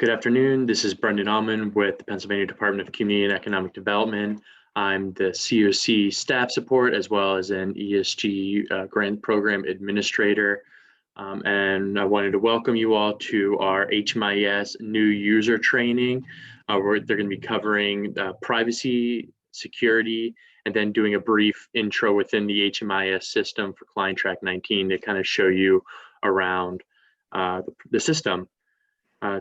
Good afternoon. This is Brendan Allman with the Pennsylvania Department of Community and Economic Development. I'm the COC staff support as well as an ESG grant program administrator. And I wanted to welcome you all to our HMIS new user training. Where they're going to be covering privacy, security, and then doing a brief intro within the HMIS system for Client Track 19 to kind of show you around the system.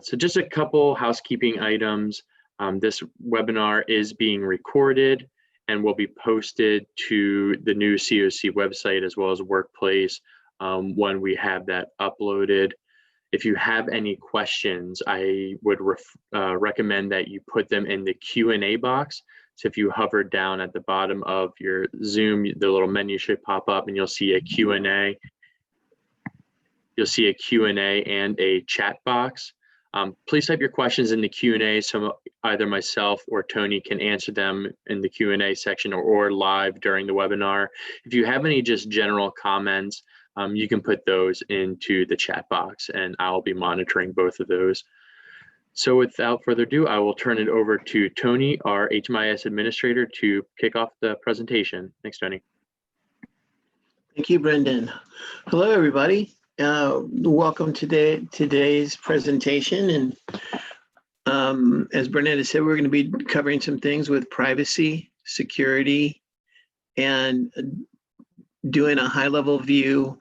So just a couple housekeeping items. This webinar is being recorded and will be posted to the new COC website as well as Workplace when we have that uploaded. If you have any questions, I would recommend that you put them in the Q&A box. So if you hover down at the bottom of your Zoom, the little menu should pop up and you'll see a Q&A. You'll see a Q&A and a chat box. Please type your questions in the Q&A so either myself or Tony can answer them in the Q&A section or live during the webinar. If you have any just general comments, you can put those into the chat box and I'll be monitoring both of those. So without further ado, I will turn it over to Tony, our HMIS Administrator, to kick off the presentation. Thanks, Tony. Thank you, Brendan. Hello, everybody. Welcome to today's presentation. And as Brendan has said, we're going to be covering some things with privacy, security, and doing a high-level view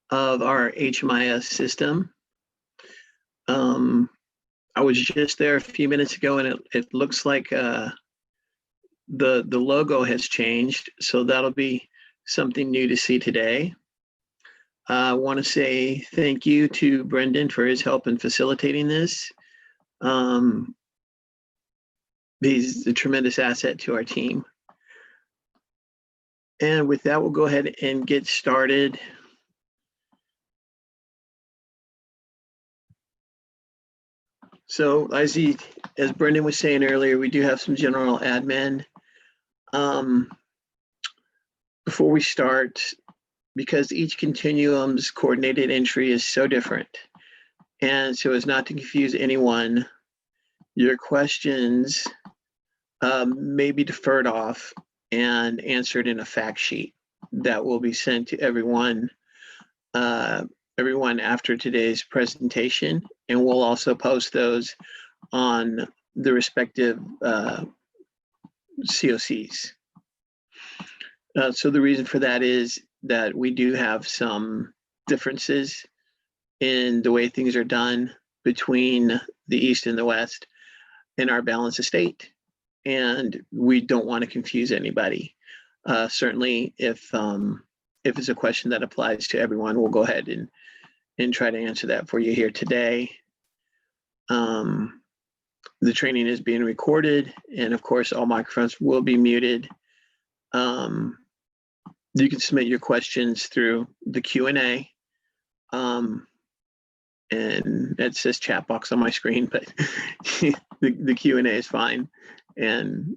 of our HMIS system. I was just there a few minutes ago, and it looks like the logo has changed, so that'll be something new to see today. I want to say thank you to Brendan for his help in facilitating this. He's a tremendous asset to our team. And with that, we'll go ahead and get started. So as Brendan was saying earlier, we do have some general admin. Before we start, because each continuum's coordinated entry is so different, and so as not to confuse anyone, your questions may be deferred off and answered in a fact sheet that will be sent to everyone after today's presentation, and we'll also post those on the respective COCs. So the reason for that is that we do have some differences in the way things are done between the East and the West in our balance of state, and we don't want to confuse anybody. Certainly, if it's a question that applies to everyone, we'll go ahead and try to answer that for you here today. The training is being recorded, and of course, all microphones will be muted. You can submit your questions through the Q&A, and it says chat box on my screen, but the Q&A is fine, and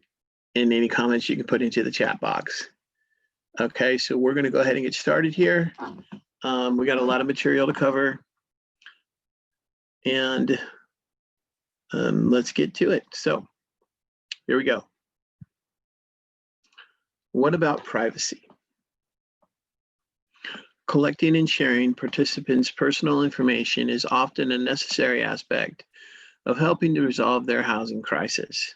any comments you can put into the chat box. Okay, so we're going to go ahead and get started here. We got a lot of material to cover, and let's get to it. So here we go. What about privacy? Collecting and sharing participants' personal information is often a necessary aspect of helping to resolve their housing crisis.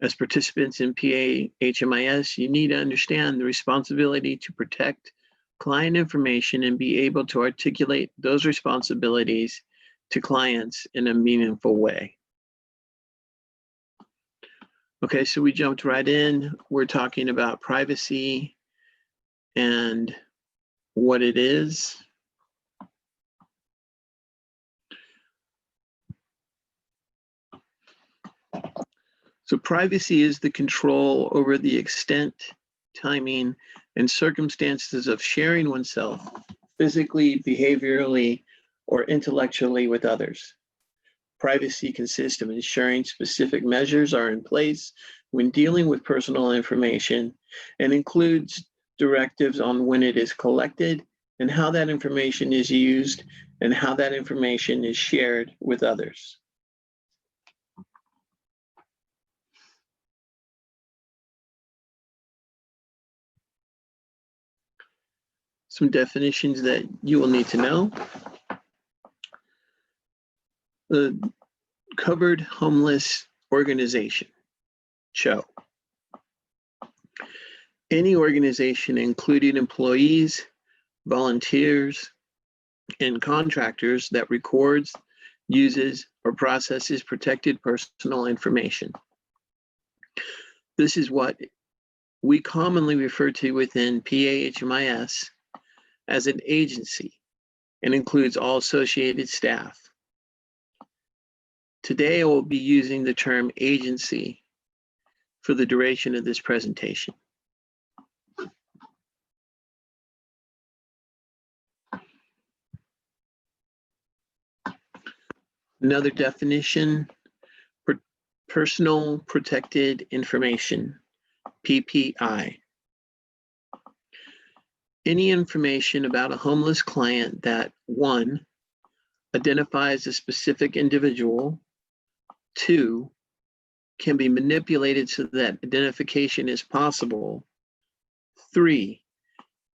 As participants in PA HMIS, you need to understand the responsibility to protect client information and be able to articulate those responsibilities to clients in a meaningful way. Okay, so we jumped right in. We're talking about privacy and what it is. So privacy is the control over the extent, timing, and circumstances of sharing oneself physically, behaviorally, or intellectually with others. Privacy consists of ensuring specific measures are in place when dealing with personal information and includes directives on when it is collected and how that information is used and how that information is shared with others. Some definitions that you will need to know. The Covered Homeless Organization, CHO. Any organization including employees, volunteers, and contractors that records, uses, or processes protected personal information. This is what we commonly refer to within PA-HMIS as an agency and includes all associated staff. Today, I will be using the term agency for the duration of this presentation. Another definition, personal protected information, PPI. Any information about a homeless client that, 1, identifies a specific individual, 2, can be manipulated so that identification is possible, 3,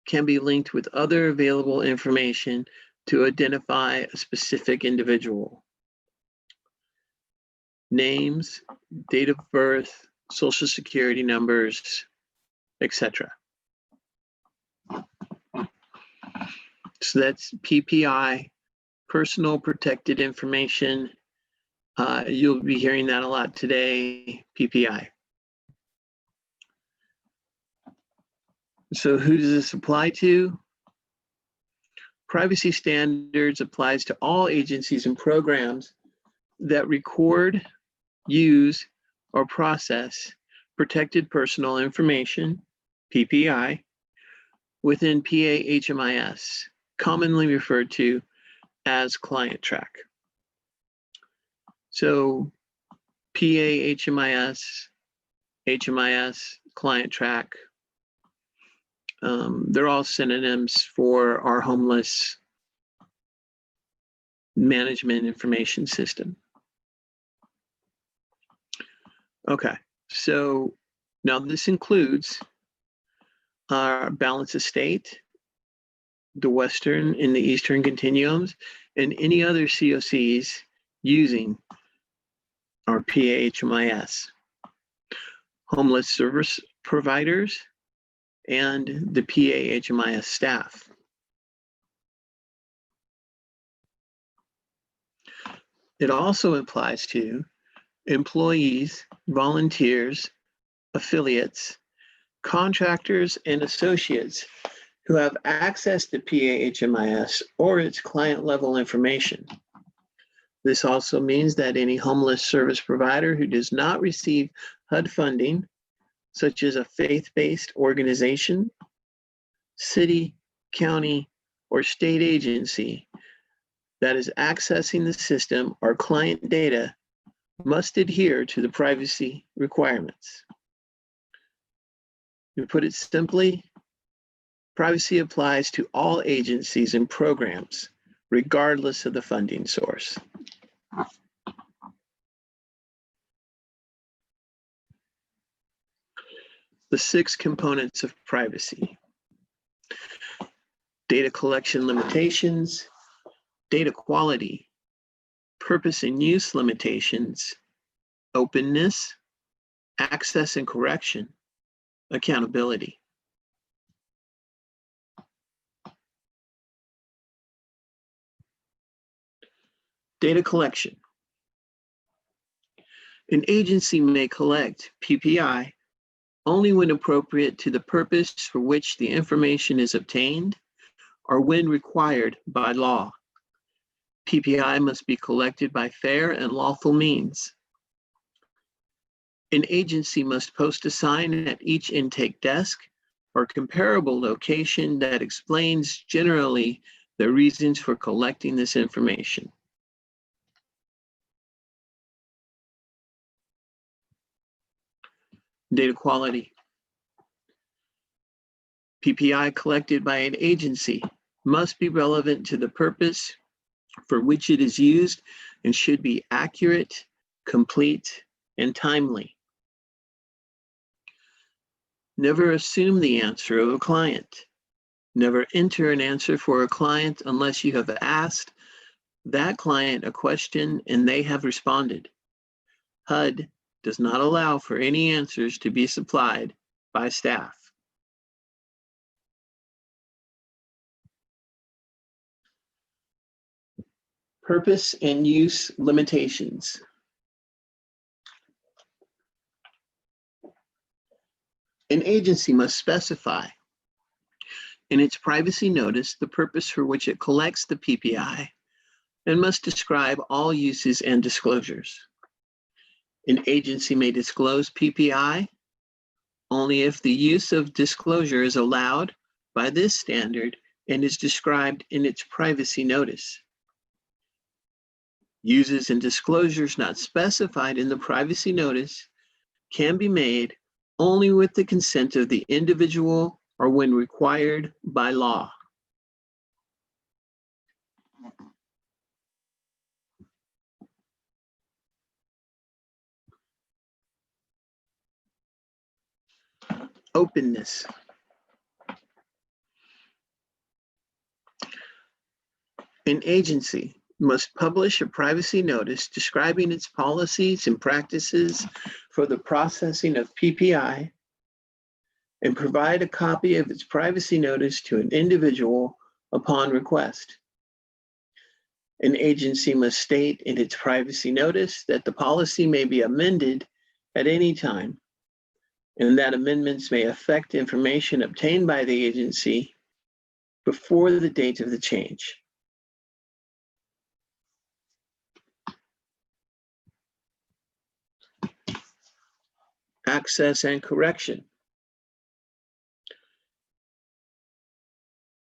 can be linked with other available information to identify a specific individual. Names, date of birth, social security numbers, etc. So that's PPI, personal protected information. You'll be hearing that a lot today, PPI. So who does this apply to? Privacy standards applies to all agencies and programs that record, use, or process protected personal information, PPI, within PA-HMIS, commonly referred to as client track. So PA-HMIS, HMIS, client track, they're all synonyms for our homeless management information system. Okay, so now this includes our balance of state, the Western and the Eastern continuums, and any other COCs using our PA-HMIS, homeless service providers, and the PA-HMIS staff. It also applies to employees, volunteers, affiliates, contractors, and associates who have access to PA-HMIS or its client level information. This also means that any homeless service provider who does not receive HUD funding, such as a faith-based organization, city, county, or state agency that is accessing the system or client data must adhere to the privacy requirements. To put it simply, privacy applies to all agencies and programs, regardless of the funding source. The 6 components of privacy: data collection limitations, data quality, purpose and use limitations, openness, access and correction, accountability. Data collection. An agency may collect PPI only when appropriate to the purpose for which the information is obtained or when required by law. PPI must be collected by fair and lawful means. An agency must post a sign at each intake desk or comparable location that explains generally the reasons for collecting this information. Data quality. PPI collected by an agency must be relevant to the purpose for which it is used and should be accurate, complete, and timely. Never assume the answer of a client. Never enter an answer for a client unless you have asked that client a question and they have responded. HUD does not allow for any answers to be supplied by staff. Purpose and use limitations. An agency must specify in its privacy notice the purpose for which it collects the PPI and must describe all uses and disclosures. An agency may disclose PPI only if the use of disclosure is allowed by this standard and is described in its privacy notice. Uses and disclosures not specified in the privacy notice can be made only with the consent of the individual or when required by law. Openness. An agency must publish a privacy notice describing its policies and practices for the processing of PPI and provide a copy of its privacy notice to an individual upon request. An agency must state in its privacy notice that the policy may be amended at any time and that amendments may affect information obtained by the agency before the date of the change. Access and correction.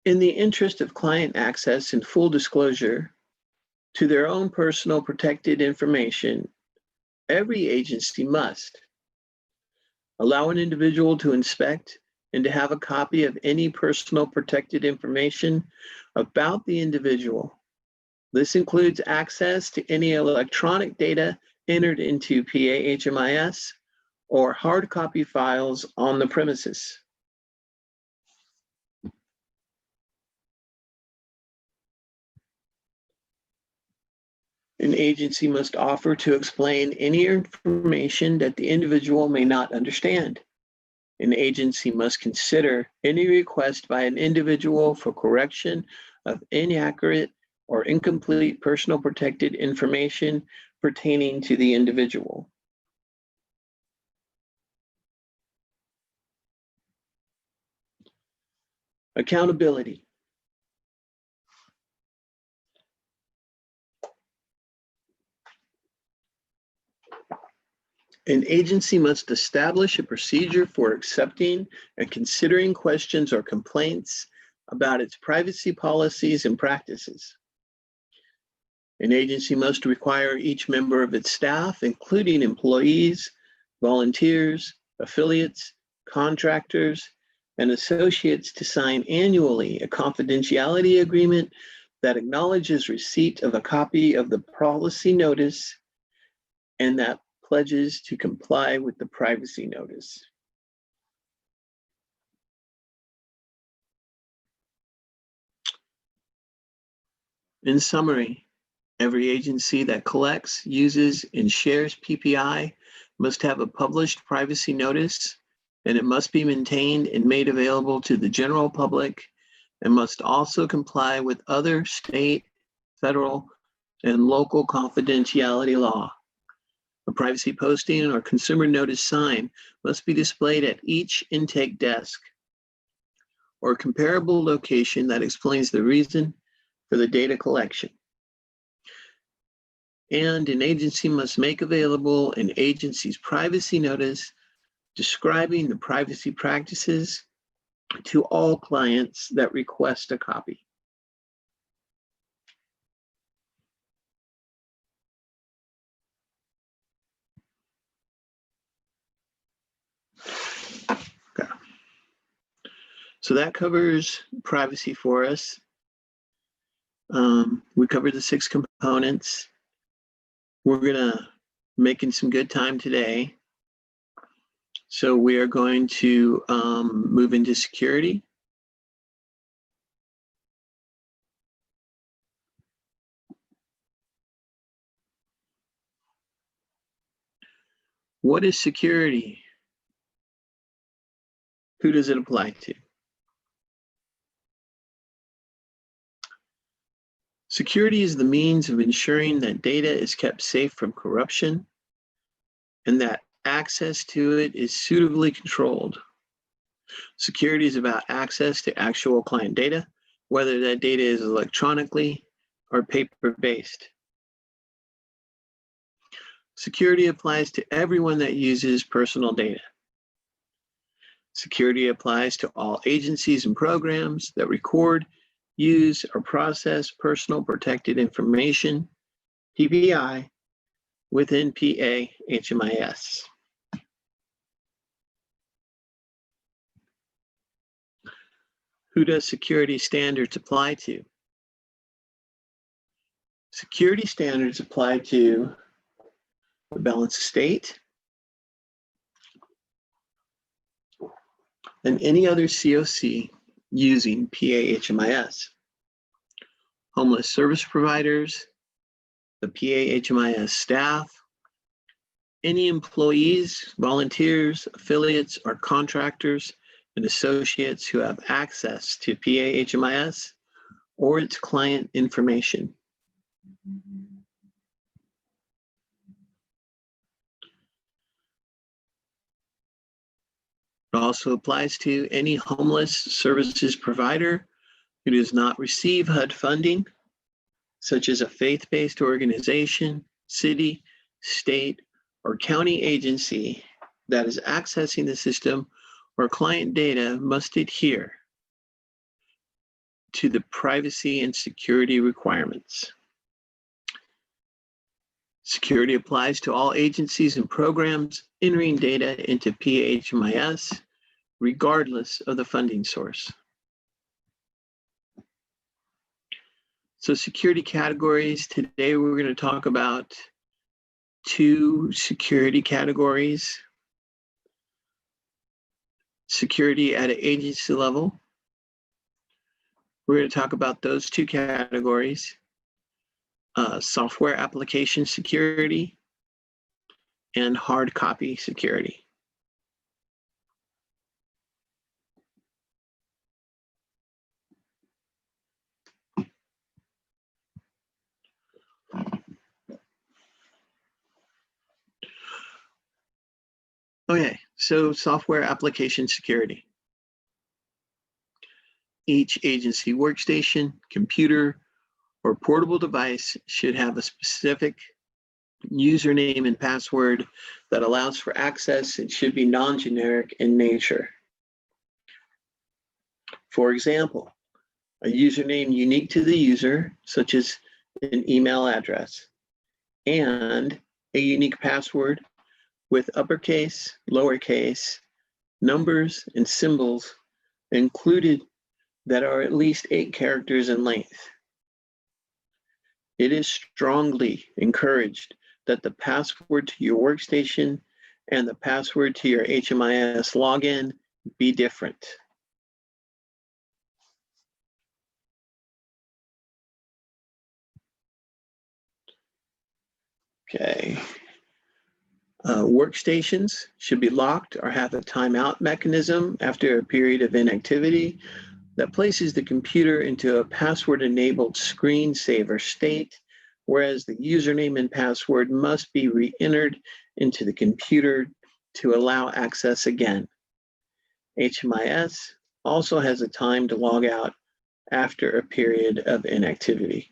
In the interest of client access and full disclosure to their own personal protected information, every agency must allow an individual to inspect and to have a copy of any personal protected information about the individual. This includes access to any electronic data entered into HMIS or hard copy files on the premises. An agency must offer to explain any information that the individual may not understand. An agency must consider any request by an individual for correction of inaccurate or incomplete personal protected information pertaining to the individual. Accountability. An agency must establish a procedure for accepting and considering questions or complaints about its privacy policies and practices. An agency must require each member of its staff, including employees, volunteers, affiliates, contractors, and associates, to sign annually a confidentiality agreement that acknowledges receipt of a copy of the policy notice and that pledges to comply with the privacy notice. In summary, every agency that collects, uses, and shares PPI must have a published privacy notice, and it must be maintained and made available to the general public, and must also comply with other state, federal, and local confidentiality law. A privacy posting or consumer notice sign must be displayed at each intake desk or comparable location that explains the reason for the data collection. And an agency must make available an agency's privacy notice describing the privacy practices to all clients that request a copy. Okay. So that covers privacy for us. We covered the 6 components. We're gonna making some good time today. So we are going to move into security. What is security? Who does it apply to? Security is the means of ensuring that data is kept safe from corruption and that access to it is suitably controlled. Security is about access to actual client data, whether that data is electronically or paper-based. Security applies to everyone that uses personal data. Security applies to all agencies and programs that record, use, or process personal protected information, PPI, within PA HMIS. Who does security standards apply to? Security standards apply to the balance of state and any other COC using PA HMIS. Homeless service providers, the PA HMIS staff, any employees, volunteers, affiliates, or contractors and associates who have access to PA HMIS or its client information. It also applies to any homeless services provider who does not receive HUD funding, such as a faith-based organization, city, state, or county agency that is accessing the system or client data must adhere to the privacy and security requirements. Security applies to all agencies and programs entering data into PA-HMIS, regardless of the funding source. So security categories, today we're going to talk about 2 security categories. Security at an agency level. We're going to talk about those 2 categories. Software application security and hard copy security. Okay, so software application security. Each agency workstation, computer, or portable device should have a specific username and password that allows for access and should be non-generic in nature. For example, a username unique to the user, such as an email address, and a unique password with uppercase, lowercase, numbers, and symbols included that are at least 8 characters in length. It is strongly encouraged that the password to your workstation and the password to your HMIS login be different. Okay. Workstations should be locked or have a timeout mechanism after a period of inactivity that places the computer into a password-enabled screensaver state, whereas the username and password must be re-entered into the computer to allow access again. HMIS also has a time to log out after a period of inactivity.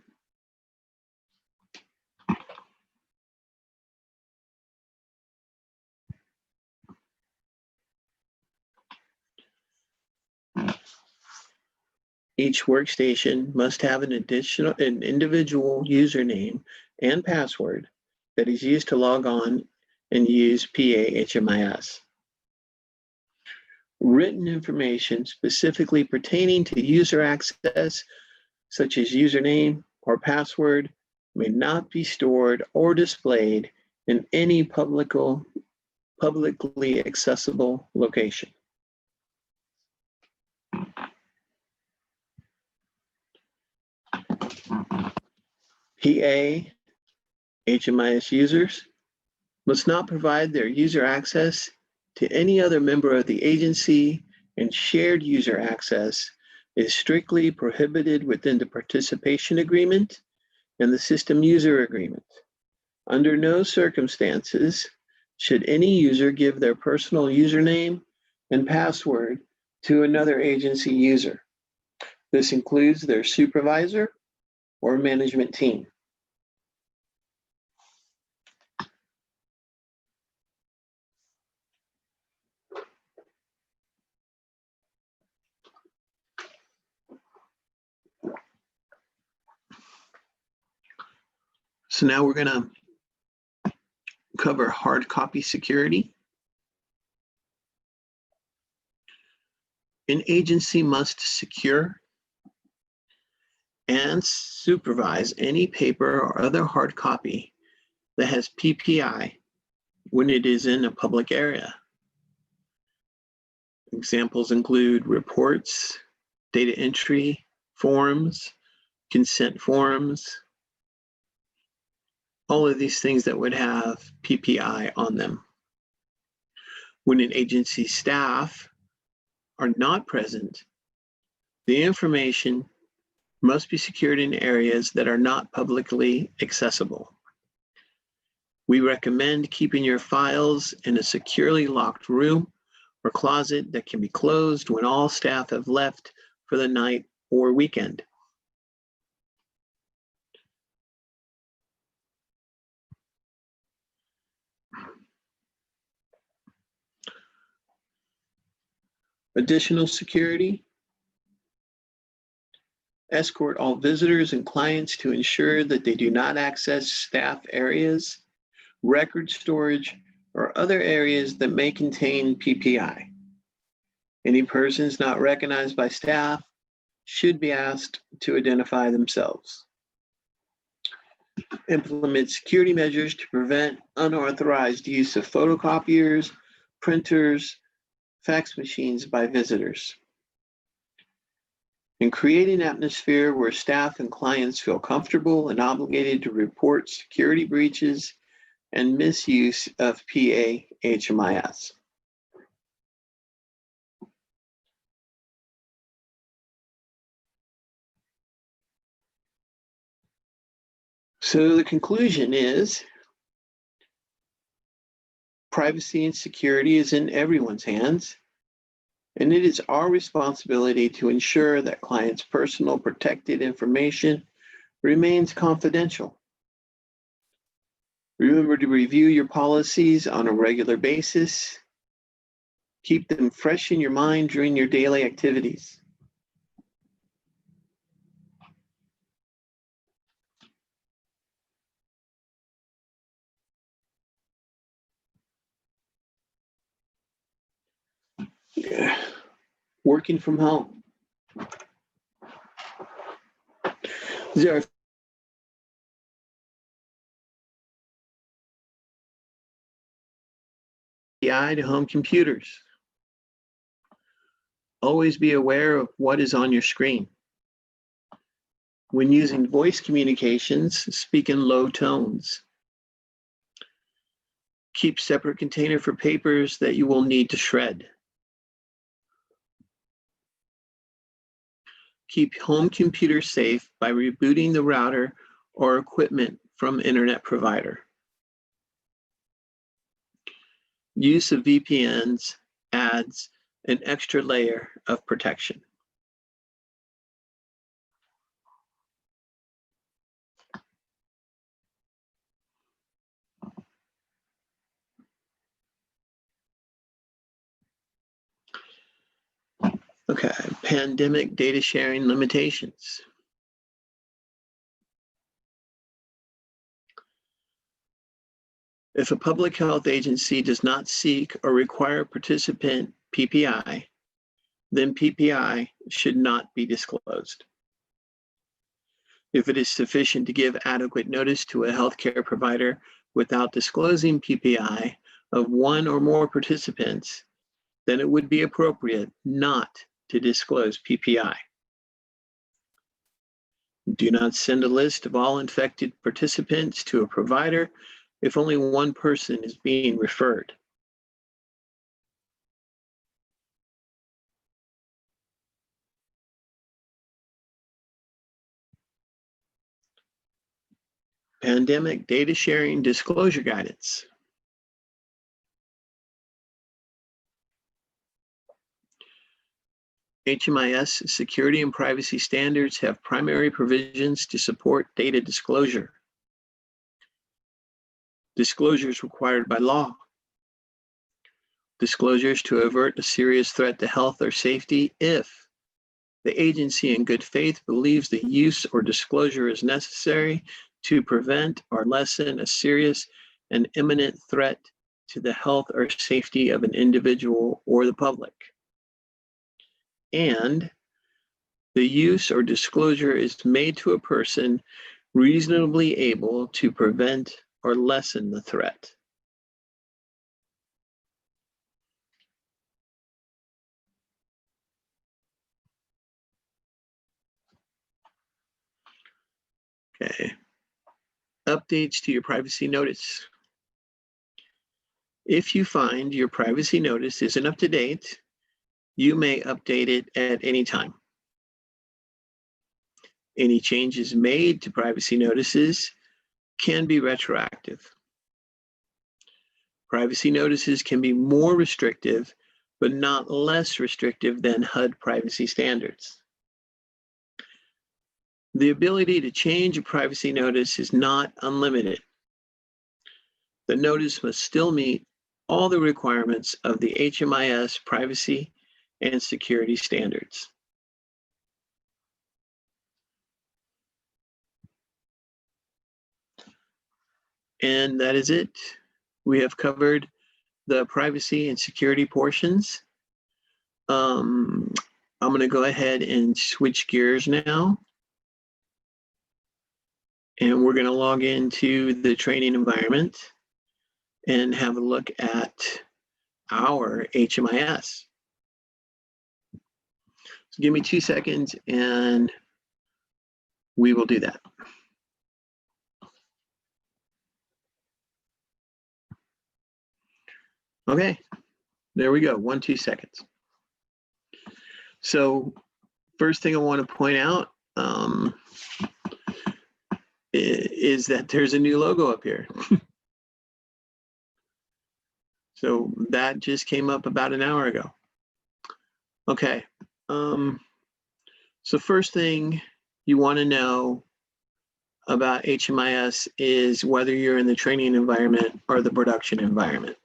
Each workstation must have an individual username and password that is used to log on and use PA-HMIS. Written information specifically pertaining to user access, such as username or password, may not be stored or displayed in any publicly accessible location. PA HMIS users must not provide their user access to any other member of the agency, and shared user access is strictly prohibited within the participation agreement and the system user agreement. Under no circumstances should any user give their personal username and password to another agency user. This includes their supervisor or management team. So now we're going to cover hard copy security. An agency must secure and supervise any paper or other hard copy that has PPI when it is in a public area. Examples include reports, data entry, forms, consent forms, all of these things that would have PPI on them. When an agency staff are not present, the information must be secured in areas that are not publicly accessible. We recommend keeping your files in a securely locked room or closet that can be closed when all staff have left for the night or weekend. Additional security: escort all visitors and clients to ensure that they do not access staff areas, record storage, or other areas that may contain PPI. Any persons not recognized by staff should be asked to identify themselves. Implement security measures to prevent unauthorized use of photocopiers, printers, fax machines by visitors. And create an atmosphere where staff and clients feel comfortable and obligated to report security breaches and misuse of PA HMIS. So the conclusion is, privacy and security is in everyone's hands, and it is our responsibility to ensure that clients' personal protected information remains confidential. Remember to review your policies on a regular basis. Keep them fresh in your mind during your daily activities. Working from home. There are to home computers. Always be aware of what is on your screen. When using voice communications, speak in low tones. Keep separate container for papers that you will need to shred. Keep home computers safe by rebooting the router or equipment from internet provider. Use of VPNs adds an extra layer of protection. Okay, pandemic data sharing limitations. If a public health agency does not seek or require participant PPI, then PPI should not be disclosed. If it is sufficient to give adequate notice to a healthcare provider without disclosing PPI of one or more participants, then it would be appropriate not to disclose PPI. Do not send a list of all infected participants to a provider if only one person is being referred. Pandemic data sharing disclosure guidance. HMIS security and privacy standards have primary provisions to support data disclosure. Disclosures required by law. Disclosures to avert a serious threat to health or safety if the agency in good faith believes the use or disclosure is necessary to prevent or lessen a serious and imminent threat to the health or safety of an individual or the public. And the use or disclosure is made to a person reasonably able to prevent or lessen the threat. Okay. Updates to your privacy notice. If you find your privacy notice isn't up to date, you may update it at any time. Any changes made to privacy notices can be retroactive. Privacy notices can be more restrictive, but not less restrictive than HUD privacy standards. The ability to change a privacy notice is not unlimited. The notice must still meet all the requirements of the HMIS privacy and security standards. And that is it. We have covered the privacy and security portions. I'm going to go ahead and switch gears now. And we're going to log into the training environment and have a look at our HMIS. So give me 2 seconds and we will do that. Okay, there we go, 2 seconds. So first thing I want to point out is that there's a new logo up here. So that just came up about an hour ago. Okay, so first thing you want to know about HMIS is whether you're in the training environment or the production environment.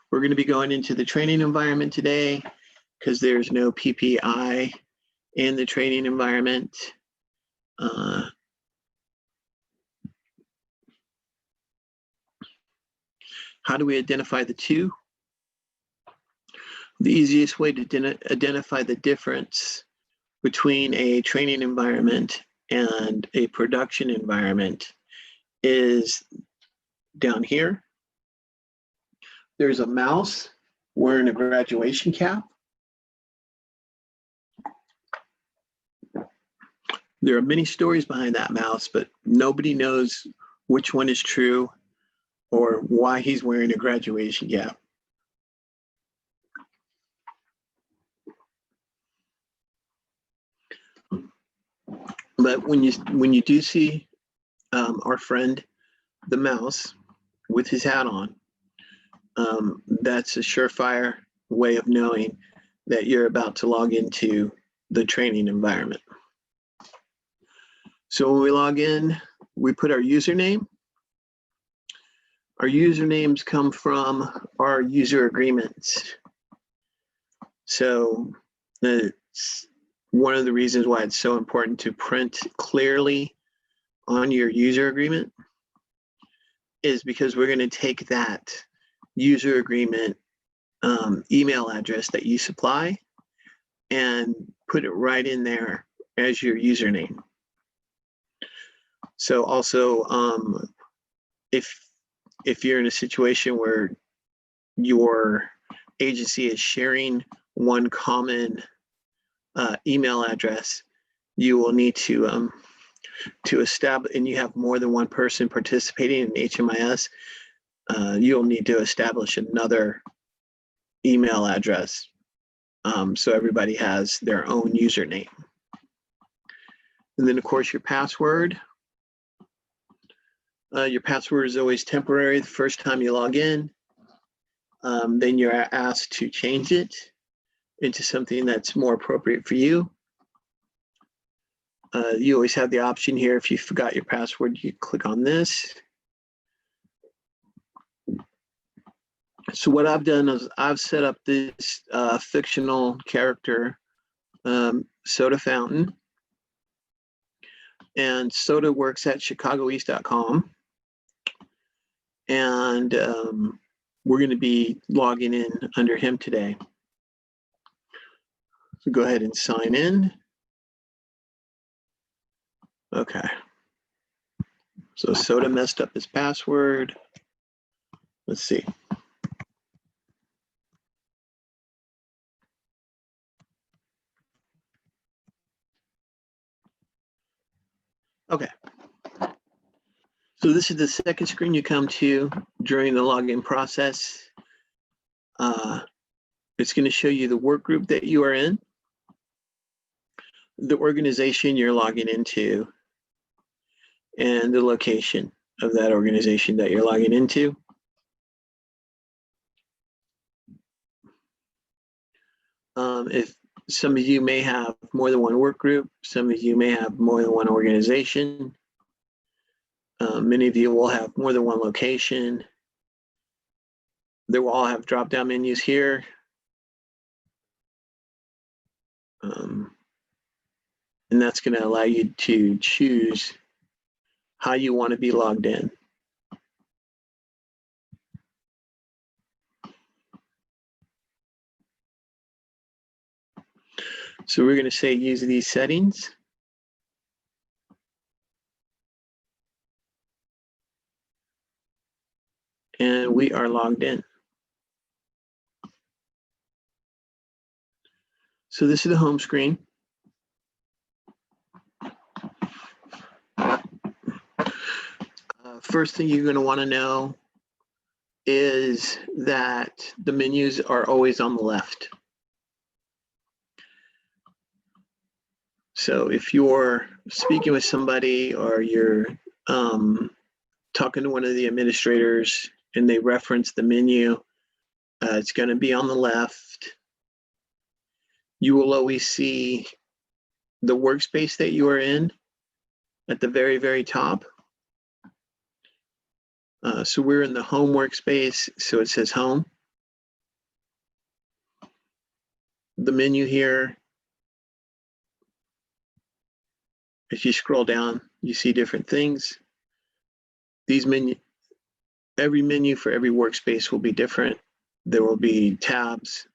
We're going to be going into the training environment today because there's no PPI in the training environment. How do we identify the two? The easiest way to identify the difference between a training environment and a production environment is down here. There's a mouse wearing a graduation cap. There are many stories behind that mouse, but nobody knows which one is true or why he's wearing a graduation cap. But when you do see our friend, the mouse, with his hat on, that's a surefire way of knowing that you're about to log into the training environment. So when we log in, we put our username. Our usernames come from our user agreements. So that's one of the reasons why it's so important to print clearly on your user agreement, is because we're going to take that user agreement email address that you supply, and put it right in there as your username. So also, if you're in a situation where your agency is sharing one common email address, you will need to establish, and you have more than one person participating in HMIS, you'll need to establish another email address so everybody has their own username. And then, of course, your password. Your password is always temporary the first time you log in. Then you're asked to change it into something that's more appropriate for you. You always have the option here, if you forgot your password, you click on this. So what I've done is I've set up this fictional character, Soda Fountain. And Soda works at chicagoeast.com. And we're going to be logging in under him today. So go ahead and sign in. Okay. So Soda messed up his password. Let's see. Okay. So this is the second screen you come to during the login process. It's going to show you the work group that you are in, the organization you're logging into, and the location of that organization that you're logging into. If some of you may have more than one work group, some of you may have more than one organization. Many of you will have more than one location. They will all have drop-down menus here. And that's going to allow you to choose how you want to be logged in. So we're going to say use these settings. And we are logged in. So this is the home screen. First thing you're going to want to know is that the menus are always on the left. So if you're speaking with somebody or you're talking to one of the administrators and they reference the menu, it's going to be on the left. You will always see the workspace that you are in at the very, very top. So we're in the home workspace, so it says home. The menu here, if you scroll down, you see different things. These every menu for every workspace will be different. There will be tabs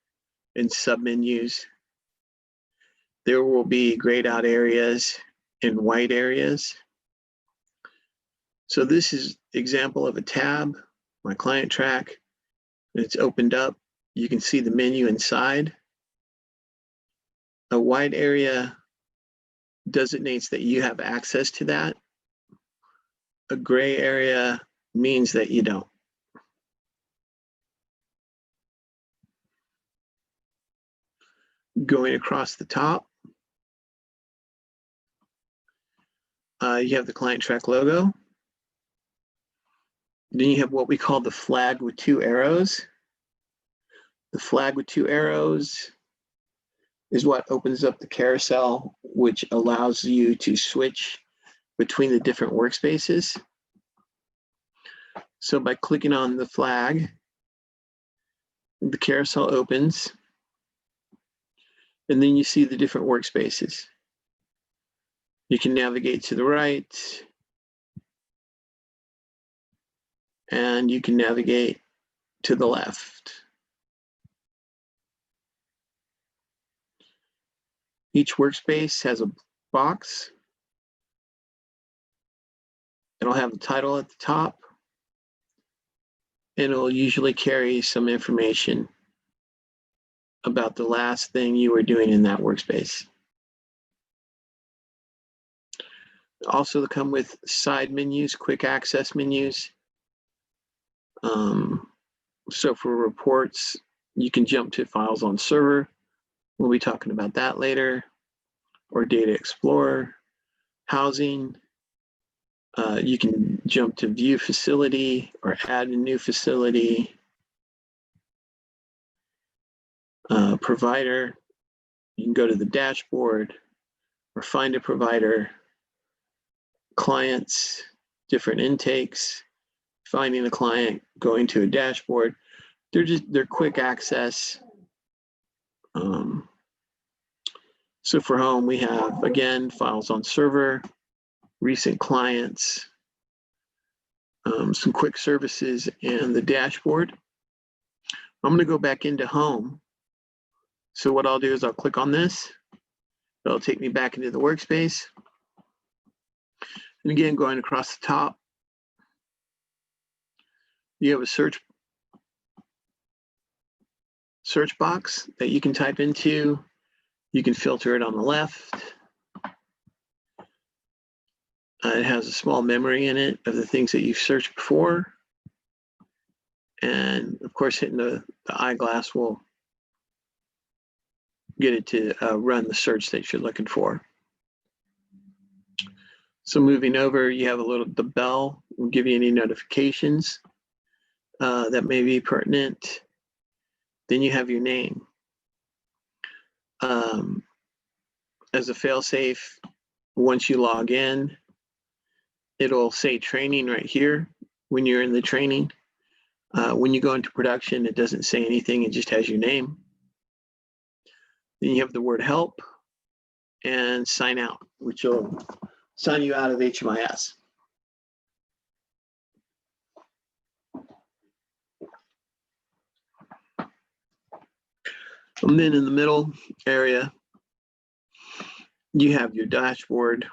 and submenus. There will be grayed out areas and white areas. So this is example of a tab, my client track. It's opened up. You can see the menu inside. A white area designates that you have access to that. A gray area means that you don't. Going across the top, you have the client track logo. Then you have what we call the flag with two arrows. The flag with two arrows is what opens up the carousel, which allows you to switch between the different workspaces. So by clicking on the flag, the carousel opens, and then you see the different workspaces. You can navigate to the right, and you can navigate to the left. Each workspace has a box. It'll have the title at the top. And it'll usually carry some information about the last thing you were doing in that workspace. Also, they come with side menus, quick access menus. So for reports, you can jump to files on server. We'll be talking about that later. Or Data Explorer, housing. You can jump to view facility or add a new facility. Provider, you can go to the dashboard or find a provider. Clients, different intakes, finding a client, going to a dashboard. They're quick access. So for home, we have, again, files on server, recent clients, some quick services, and the dashboard. I'm going to go back into home. So what I'll do is I'll click on this. It'll take me back into the workspace. And again, going across the top, you have a search box that you can type into. You can filter it on the left. It has a small memory in it of the things that you've searched before. And of course, hitting the eyeglass will get it to run the search that you're looking for. So moving over, you have the bell will give you any notifications that may be pertinent. Then you have your name. As a failsafe, once you log in, it'll say training right here when you're in the training. When you go into production, it doesn't say anything, it just has your name. Then you have the word help and sign out, which will sign you out of HMIS. And then in the middle area, you have your dashboard.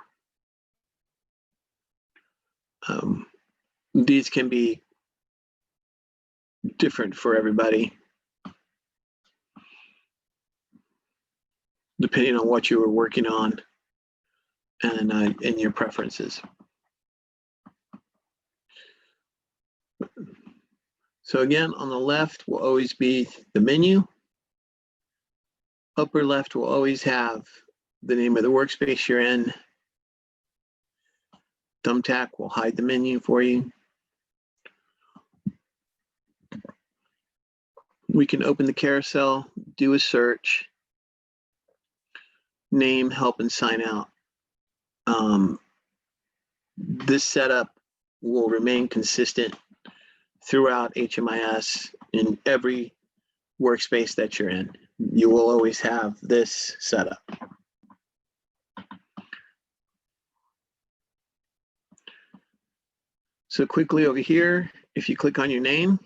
These can be different for everybody, depending on what you were working on and your preferences. So again, on the left will always be the menu. Upper left will always have the name of the workspace you're in. Thumbtack will hide the menu for you. We can open the carousel, do a search, name, help, and sign out. This setup will remain consistent throughout HMIS in every workspace that you're in. You will always have this setup. So quickly over here, if you click on your name,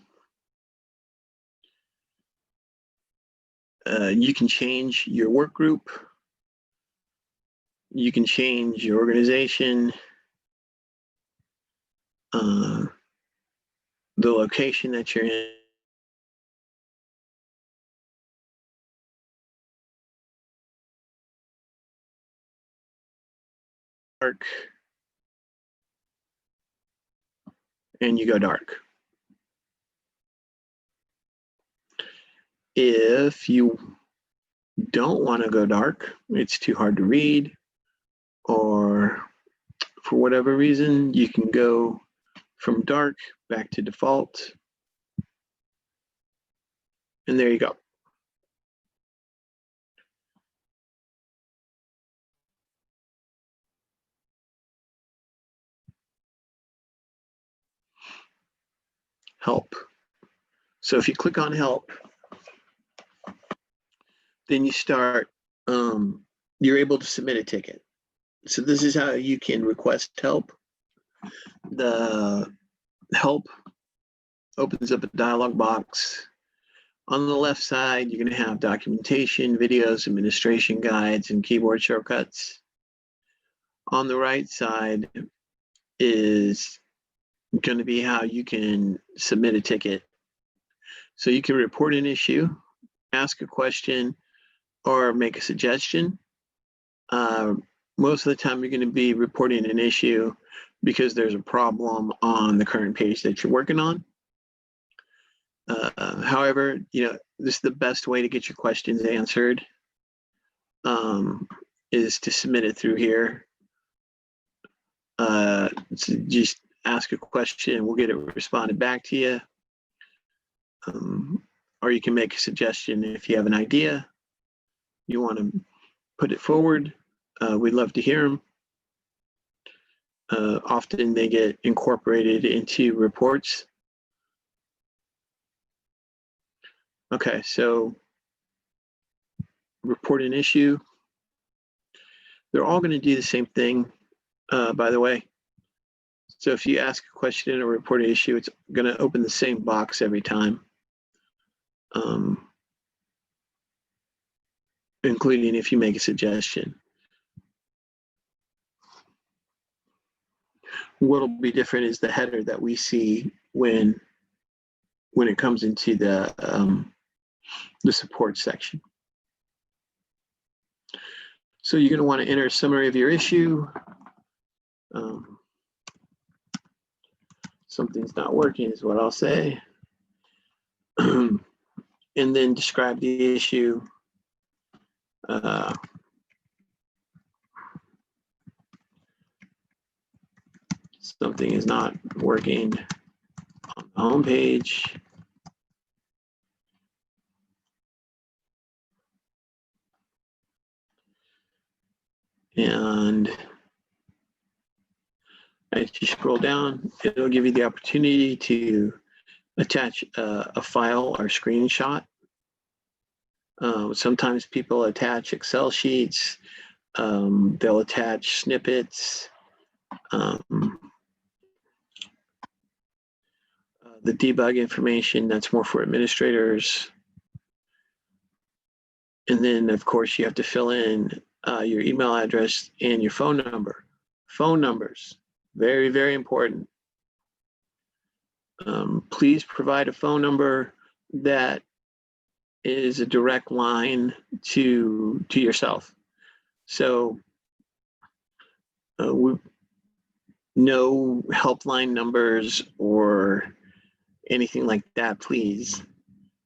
you can change your work group. You can change your organization, the location that you're in. Dark, and you go dark. If you don't want to go dark, it's too hard to read, or for whatever reason, you can go from dark back to default. And there you go. Help. So if you click on help, then you start, you're able to submit a ticket. So this is how you can request help. The help opens up a dialog box On the left side, you're going to have documentation, videos, administration guides, and keyboard shortcuts. On the right side is going to be how you can submit a ticket. So you can report an issue, ask a question, or make a suggestion. Most of the time, you're going to be reporting an issue because there's a problem on the current page that you're working on. However, this is the best way to get your questions answered, is to submit it through here. So just ask a question, we'll get it responded back to you. Or you can make a suggestion if you have an idea, you want to put it forward. We'd love to hear them. Often they get incorporated into reports. Okay, so report an issue. They're all going to do the same thing, by the way. So if you ask a question or report an issue, it's going to open the same box every time, including if you make a suggestion. What'll be different is the header that we see when it comes into the support section. So you're going to want to enter a summary of your issue. Something's not working is what I'll say. And then describe the issue. Something is not working on the home page. And as you scroll down, it'll give you the opportunity to attach a file or screenshot. Sometimes people attach Excel sheets. They'll attach snippets. The debug information, that's more for administrators. And then, of course, you have to fill in your email address and your phone number. Phone numbers, very, very important. Please provide a phone number that is a direct line to yourself. So no helpline numbers or anything like that, please.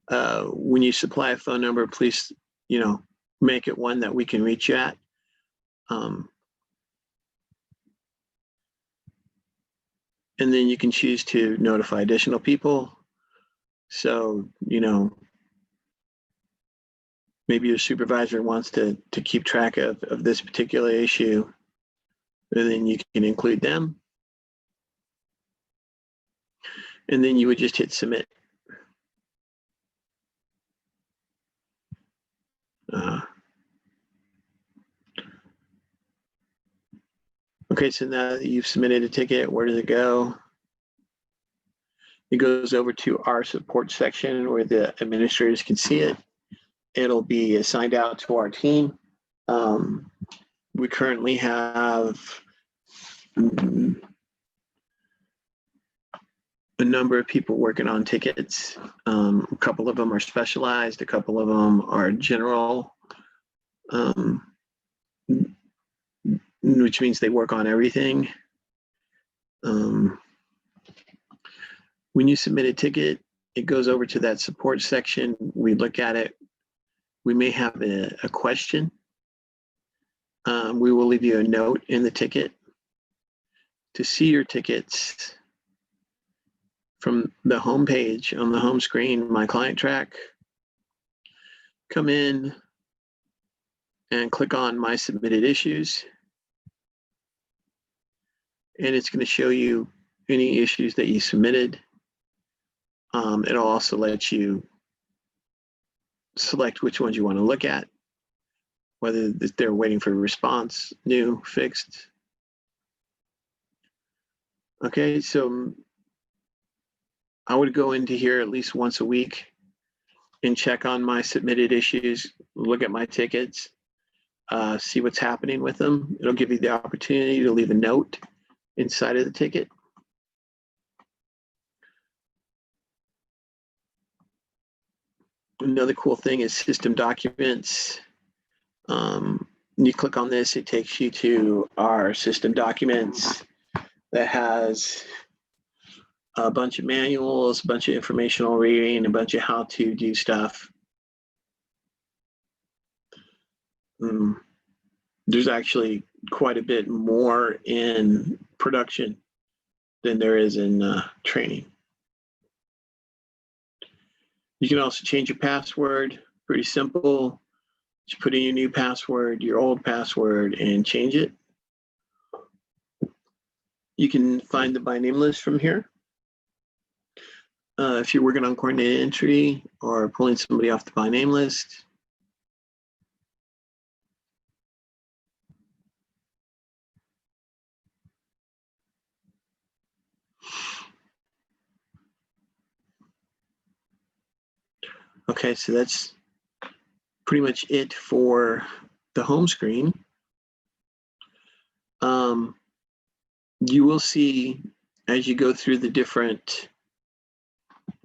When you supply a phone number, please, make it one that we can reach you at. And then you can choose to notify additional people. So, maybe your supervisor wants to keep track of this particular issue, and then you can include them. And then you would just hit submit. Okay, so now that you've submitted a ticket, where does it go? It goes over to our support section where the administrators can see it. It'll be assigned out to our team. We currently have a number of people working on tickets. A couple of them are specialized, a couple of them are general, which means they work on everything. When you submit a ticket, it goes over to that support section. We look at it. We may have a question. We will leave you a note in the ticket. To see your tickets from the home page on the home screen, My Client Track, come in and click on My Submitted Issues. And it's going to show you any issues that you submitted. It'll also let you select which ones you want to look at, whether they're waiting for a response, new, fixed. Okay, so I would go into here at least once a week and check on my submitted issues, look at my tickets, see what's happening with them. It'll give you the opportunity to leave a note inside of the ticket. Another cool thing is system documents. You click on this, it takes you to our system documents that has a bunch of manuals, a bunch of informational reading, a bunch of how to do stuff. There's actually quite a bit more in production than there is in training. You can also change your password, pretty simple. Just put in your new password, your old password, and change it. You can find the by name list from here. If you're working on coordinated entry or pulling somebody off the by name list. Okay, so that's pretty much it for the home screen. You will see as you go through the different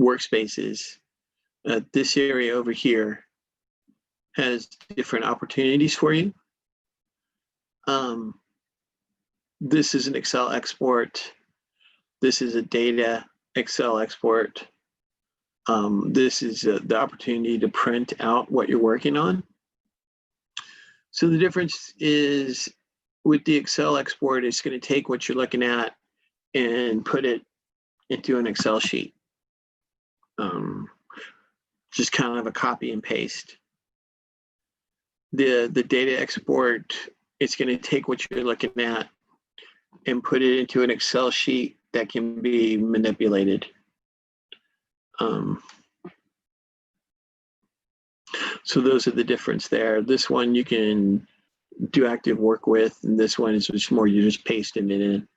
workspaces, this area over here has different opportunities for you. This is an Excel export. This is a data Excel export. This is the opportunity to print out what you're working on. So the difference is with the Excel export, it's going to take what you're looking at and put it into an Excel sheet. Just kind of a copy and paste. The data export, it's going to take what you're looking at and put it into an Excel sheet that can be manipulated. So those are the difference there. This one you can do active work with, and this one is just more you're just pasting it in.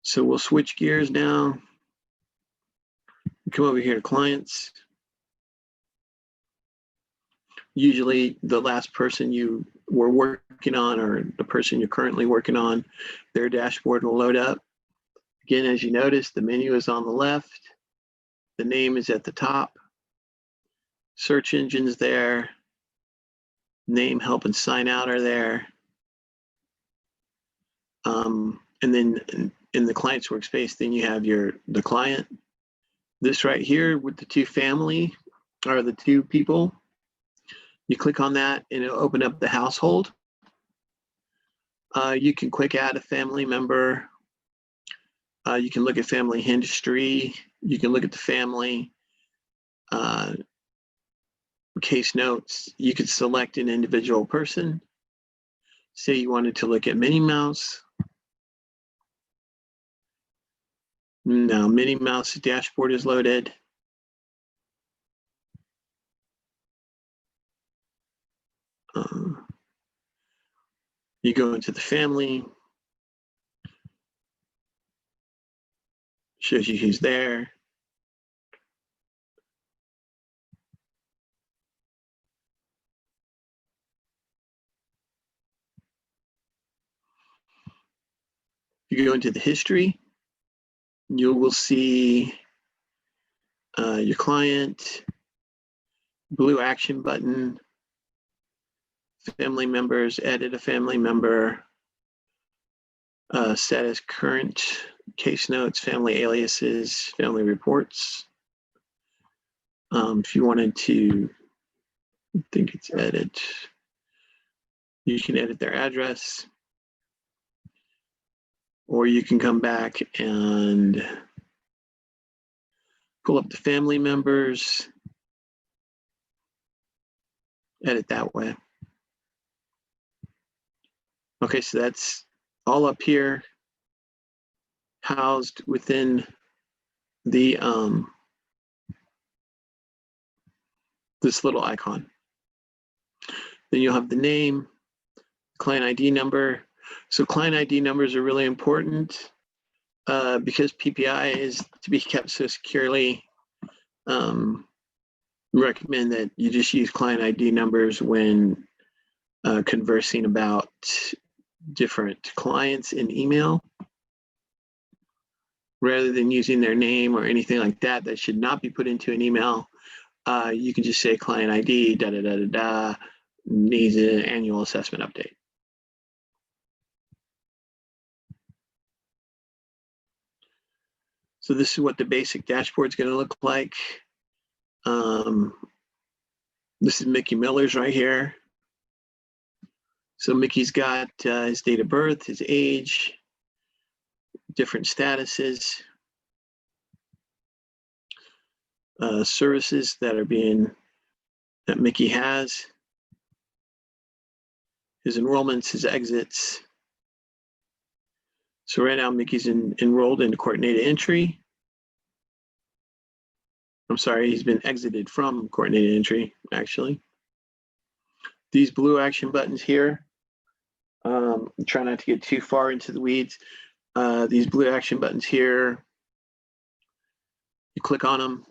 So we'll switch gears now. Come over here to clients. Usually the last person you were working on or the person you're currently working on, their dashboard will load up. Again, as you notice, the menu is on the left. The name is at the top. Search engine's there. Name, help, and sign out are there. And then in the client's workspace, then you have the client. This right here with the two family or the two people. You click on that and it'll open up the household. You can quick add a family member. You can look at family history. You can look at the family case notes. You could select an individual person. Say you wanted to look at Minnie Mouse. Now Minnie Mouse's dashboard is loaded. You go into the family. Shows you who's there. You go into the history. You will see your client, blue action button, family members, edit a family member, set as current, case notes, family aliases, family reports. If you wanted to, I think it's edit, you can edit their address, or you can come back and pull up the family members, edit that way. Okay, so that's all up here, housed within the this little icon. Then you'll have the name, client ID number. So client ID numbers are really important. because PPI is to be kept so securely, recommend that you just use client ID numbers when conversing about different clients in email, rather than using their name or anything like that. That should not be put into an email. You can just say client ID, da da da da da, needs an annual assessment update. So this is what the basic dashboard is going to look like. This is Mickey Miller's right here. So Mickey's got his date of birth, his age, different statuses, services that Mickey has, his enrollments, his exits. So right now Mickey's enrolled into coordinated entry. I'm sorry, he's been exited from coordinated entry, actually. These blue action buttons here, try not to get too far into the weeds. These blue action buttons here, you click on them,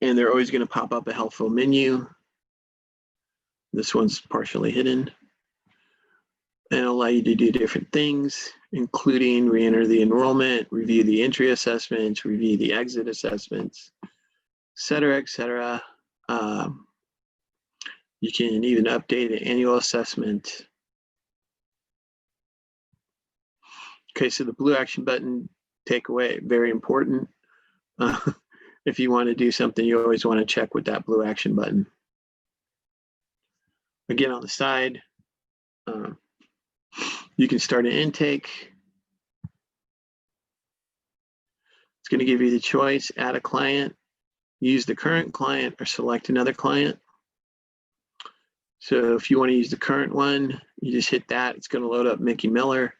and they're always going to pop up a helpful menu. This one's partially hidden. And allow you to do different things, including re-enter the enrollment, review the entry assessments, review the exit assessments, et cetera, et cetera. You can even update an annual assessment. Okay, so the blue action button takeaway, very important. If you want to do something, you always want to check with that blue action button. Again, on the side, you can start an intake. It's going to give you the choice, add a client, use the current client, or select another client. So if you want to use the current one, you just hit that. It's going to load up Mickey Miller.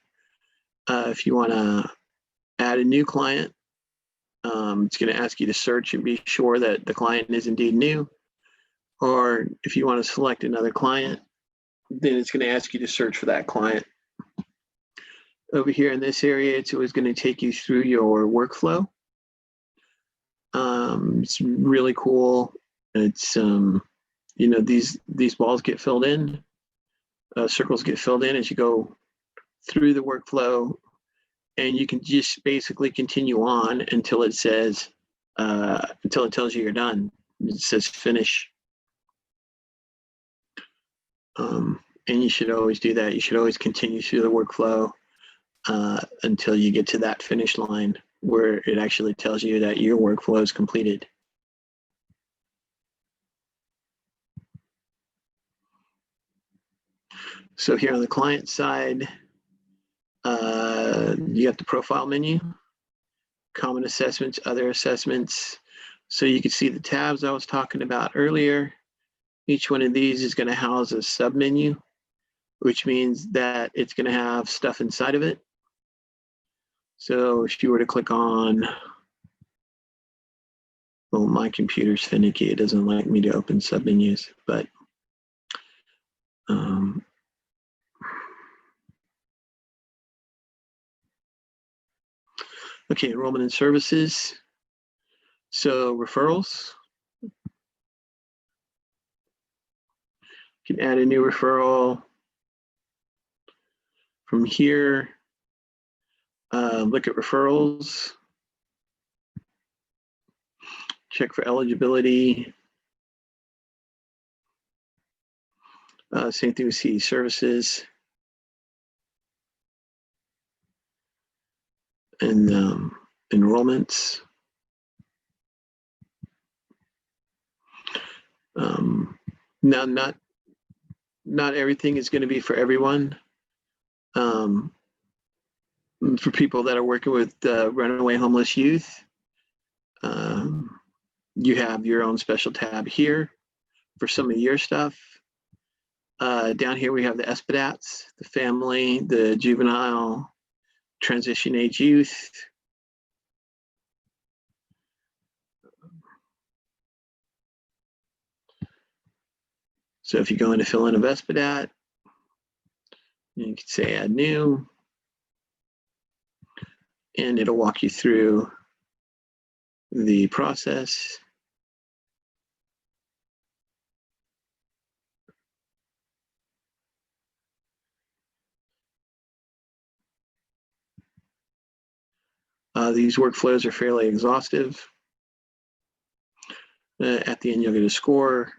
If you want to add a new client, it's going to ask you to search and be sure that the client is indeed new. Or if you want to select another client, then it's going to ask you to search for that client. Over here in this area, it's always going to take you through your workflow. It's really cool. It's these balls get filled in, circles get filled in as you go through the workflow, and you can just basically continue on until it says until it tells you you're done. It says finish. And you should always do that. You should always continue through the workflow until you get to that finish line where it actually tells you that your workflow is completed. So here on the client side, you got the profile menu, common assessments, other assessments. So you can see the tabs I was talking about earlier. Each one of these is going to house a submenu, which means that it's going to have stuff inside of it. So if you were to click on, well, my computer's finicky. It doesn't like me to open submenus, but okay, enrollment and services. So referrals. You can add a new referral from here. Look at referrals. Check for eligibility. Same thing with CE services. And enrollments. Now, not everything is going to be for everyone. For people that are working with runaway homeless youth, you have your own special tab here for some of your stuff. Down here we have the SPDATs, the family, the juvenile, transition age youth. So if you go in to fill in a SPDAT, you can say add new. and it'll walk you through the process. These workflows are fairly exhaustive. At the end, you'll get a score.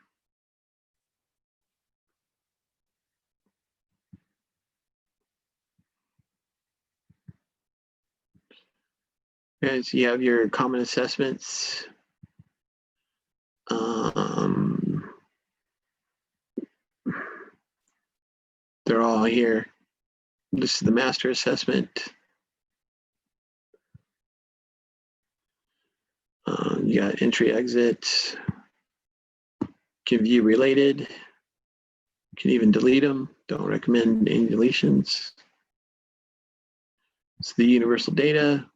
As you have your common assessments. They're all here. This is the master assessment. You got entry, exit. Can view related. Can even delete them. Don't recommend any deletions. It's the universal data.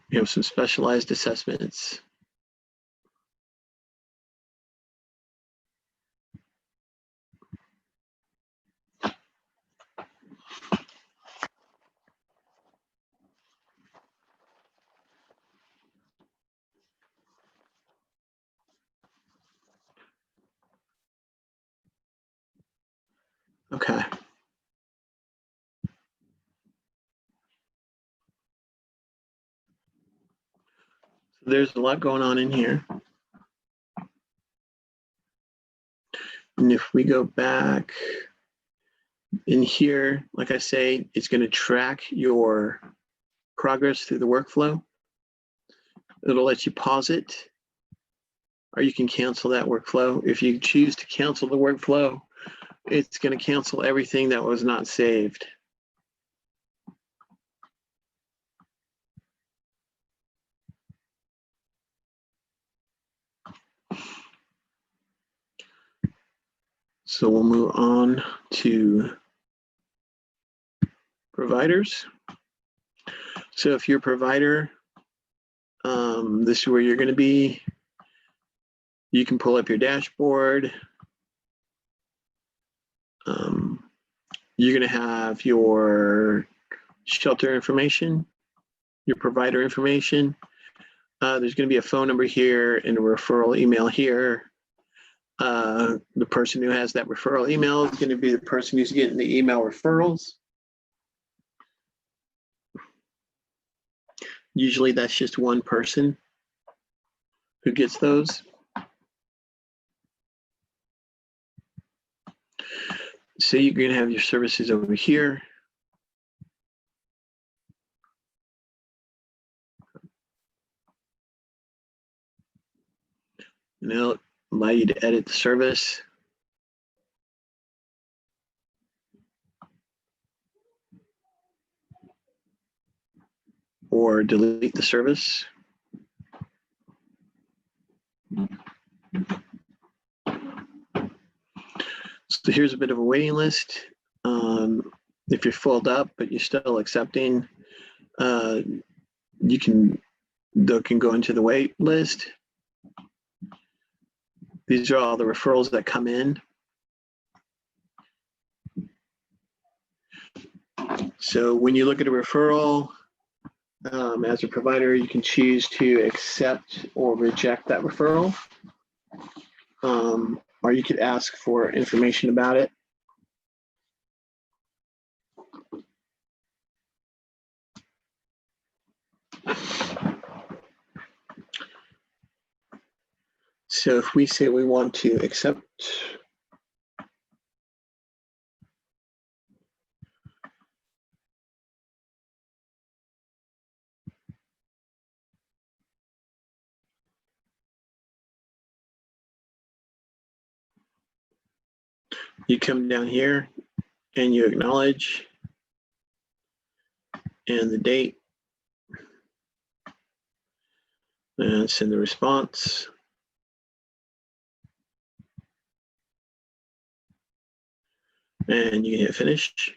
We have some specialized assessments. Okay. So there's a lot going on in here. And if we go back in here, like I say, it's going to track your progress through the workflow. It'll let you pause it, or you can cancel that workflow. If you choose to cancel the workflow, it's going to cancel everything that was not saved. So we'll move on to providers. So if you're a provider, this is where you're going to be. You can pull up your dashboard. You're going to have your shelter information, your provider information. There's going to be a phone number here and a referral email here. The person who has that referral email is going to be the person who's getting the email referrals. Usually that's just one person who gets those. So you're going to have your services over here. And it'll allow you to edit the service. Or delete the service. So here's a bit of a waiting list. If you're filled up, but you're still accepting, they can go into the wait list. These are all the referrals that come in. So when you look at a referral, as a provider, you can choose to accept or reject that referral. Or you could ask for information about it. So if we say we want to accept, you come down here and you acknowledge and the date and send the response. And you can hit finish.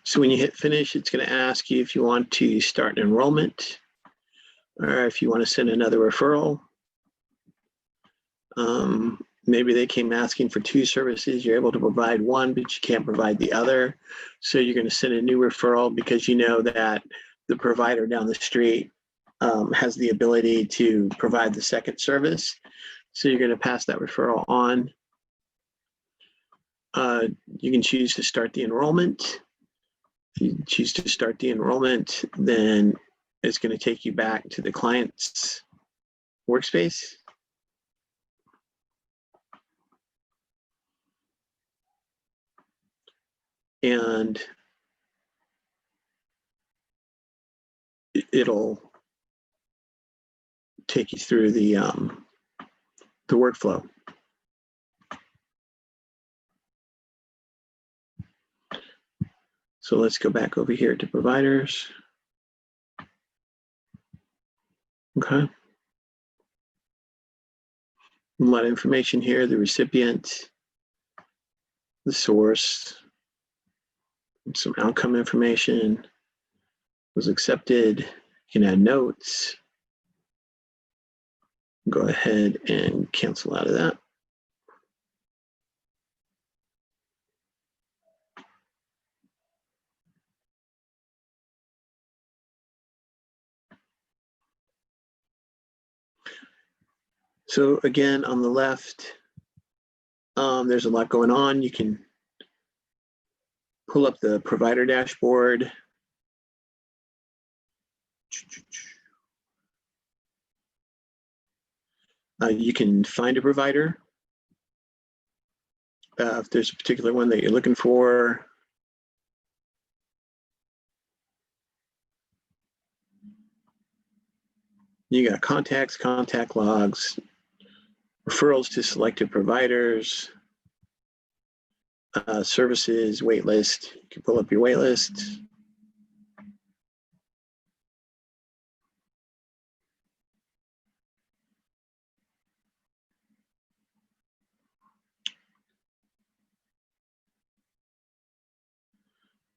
So when you hit finish, it's going to ask you if you want to start an enrollment or if you want to send another referral. Maybe they came asking for 2 services. You're able to provide one, but you can't provide the other. So you're going to send a new referral because you know that the provider down the street has the ability to provide the second service. So you're going to pass that referral on. You can choose to start the enrollment. You choose to start the enrollment, then it's going to take you back to the client's workspace. And it'll take you through the workflow. So let's go back over here to providers. Okay. A lot of information here, the recipient, the source, some outcome information, was accepted. You can add notes. Go ahead and cancel out of that. So again, on the left, there's a lot going on. You can pull up the provider dashboard. You can find a provider. If there's a particular one that you're looking for. You got contacts, contact logs, referrals to selected providers, services, wait list. You can pull up your wait list.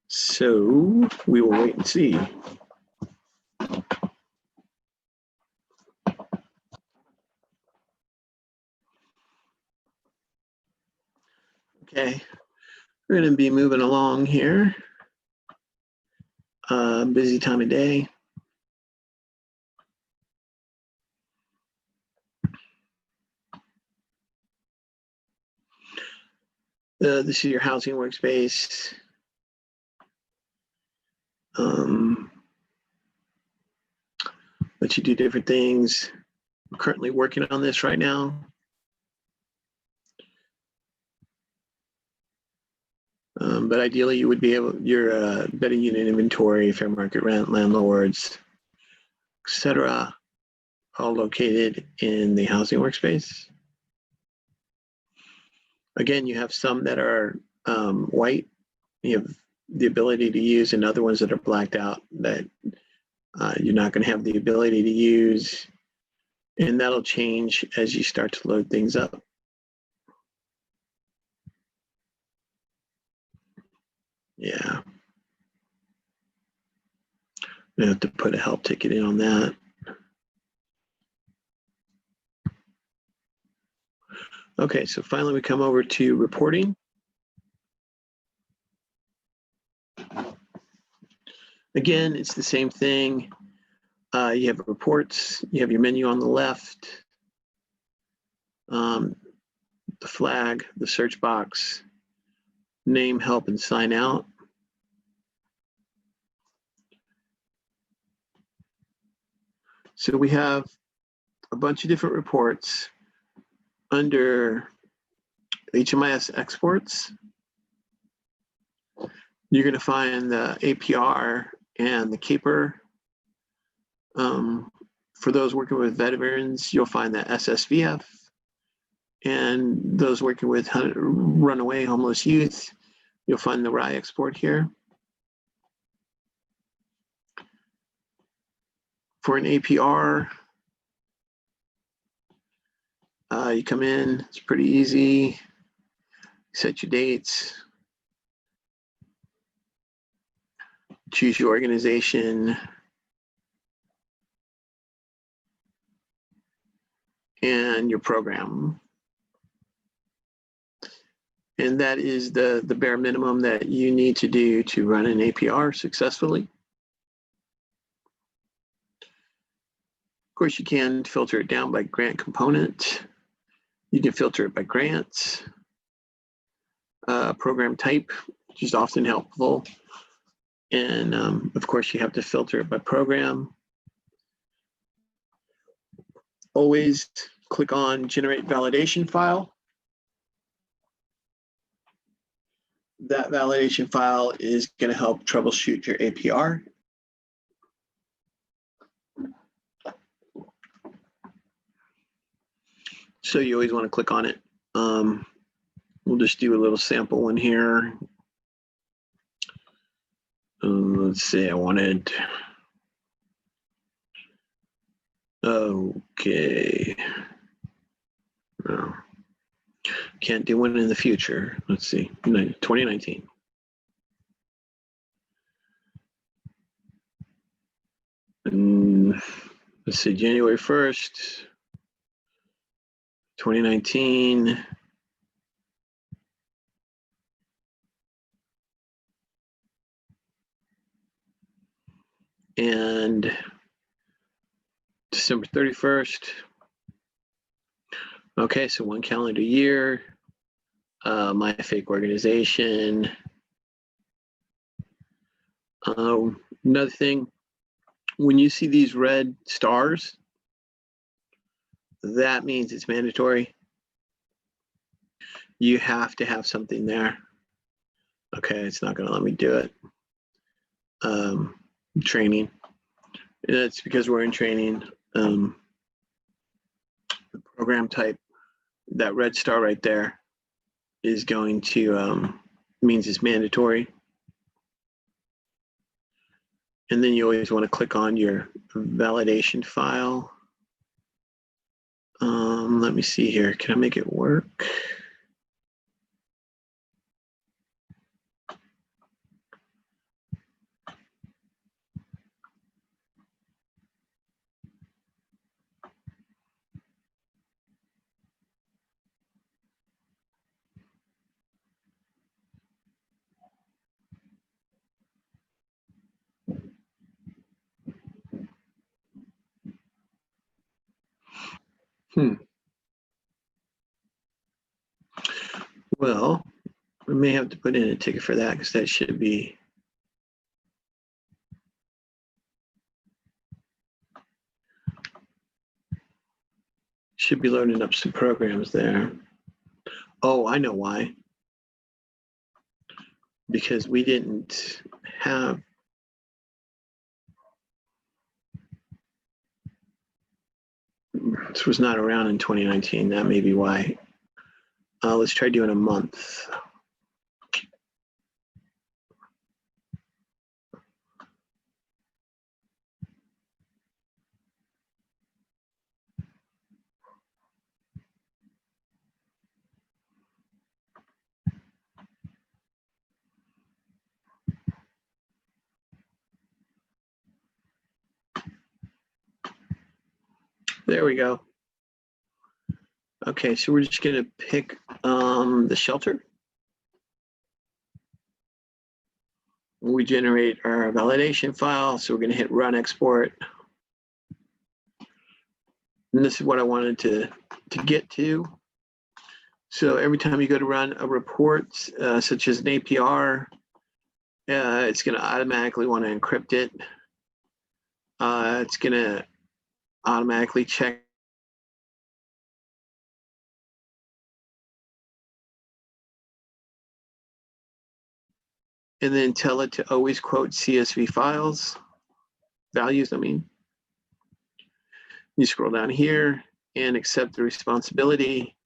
So we will wait and see. Okay, we're going to be moving along here. Busy time of day. This is your housing workspace. Let you do different things. I'm currently working on this right now. But ideally you would be able, your better unit inventory, fair market rent, landlords, etc., all located in the housing workspace. Again, you have some that are white. You have the ability to use, and other ones that are blacked out that you're not going to have the ability to use. And that'll change as you start to load things up. Yeah. I have to put a help ticket in on that. Okay, so finally we come over to reporting. Again, it's the same thing. You have reports, you have your menu on the left, the flag, the search box, name, help, and sign out. So we have a bunch of different reports under HMIS exports. You're going to find the APR and the CAPR. For those working with veterans, you'll find the SSVF. And those working with runaway homeless youth, you'll find the RI export here. For an APR, you come in, it's pretty easy. Set your dates. choose your organization, and your program. And that is the bare minimum that you need to do to run an APR successfully. Of course, you can filter it down by grant component. You can filter it by grants, program type, which is often helpful. And of course, you have to filter it by program. Always click on Generate Validation File. That validation file is going to help troubleshoot your APR. So you always want to click on it. We'll just do a little sample one here. Let's see, I wanted, okay. No. Can't do one in the future. Let's see, 2019. And let's see, January 1st, 2019. And December 31st. Okay, so 1 calendar year. My fake organization. Another thing, when you see these red stars, that means it's mandatory. You have to have something there. Okay, it's not going to let me do it. Training. And that's because we're in training. The program type, that red star right there, is going to means it's mandatory. And then you always want to click on your validation file. Let me see here. Can I make it work? Well, we may have to put in a ticket for that because that should be loading up some programs there. Oh, I know why. Because we didn't have this was not around in 2019. That may be why. Let's try doing a month. There we go. Okay, so we're just going to pick the shelter. We generate our validation file, so we're going to hit Run Export. And this is what I wanted to get to. So every time you go to run a report, such as an APR, it's going to automatically want to encrypt it. It's going to automatically check and then tell it to always quote CSV files, values, I mean. You scroll down here and accept the responsibility,